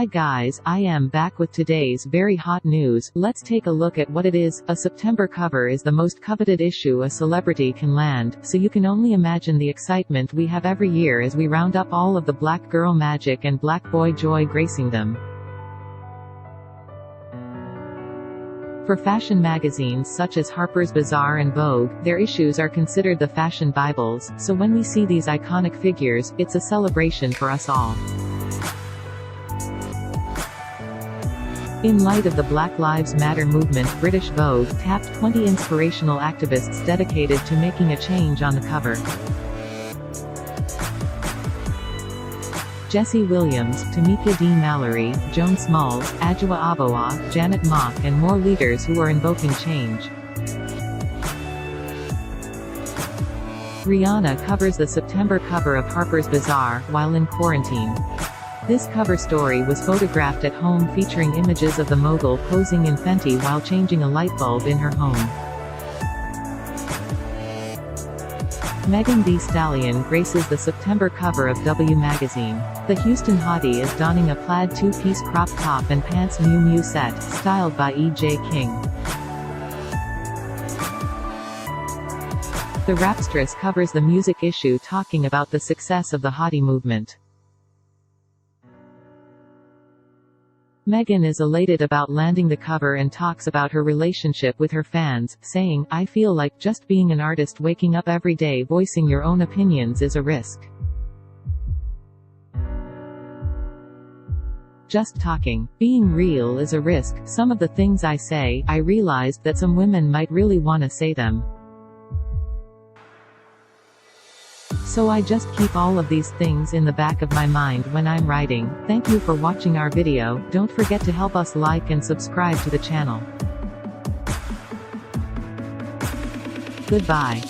Hi guys, I am back with today's very hot news. Let's take a look at what it is. A September cover is the most coveted issue a celebrity can land, so you can only imagine the excitement we have every year as we round up all of the black girl magic and black boy joy gracing them. For fashion magazines such as Harper's Bazaar and Vogue, their issues are considered the fashion bibles, so when we see these iconic figures, it's a celebration for us all. In light of the Black Lives Matter movement, British Vogue tapped 20 inspirational activists dedicated to making a change on the cover. Jesse Williams, Tamika D. Mallory, Joan Smalls, Adjoa Aboah, Janet Mock and more leaders who are invoking change. Rihanna covers the September cover of Harper's Bazaar, while in quarantine. This cover story was photographed at home featuring images of the mogul posing in Fenty while changing a light bulb in her home. Thee Stallion graces the September cover of W magazine. The Houston hottie is donning a plaid two-piece crop top and pants Miu Miu set, styled by E.J. King. The rapstress covers the music issue talking about the success of the hottie movement. Megan is elated about landing the cover and talks about her relationship with her fans, saying, "I feel like just being an artist, waking up every day voicing your own opinions is a risk. Just talking. Being real is a risk. Some of the things I say, I realized that some women might really want to say them. So I just keep all of these things in the back of my mind when I'm writing." Thank you for watching our video. Don't forget to help us like and subscribe to the channel. Goodbye.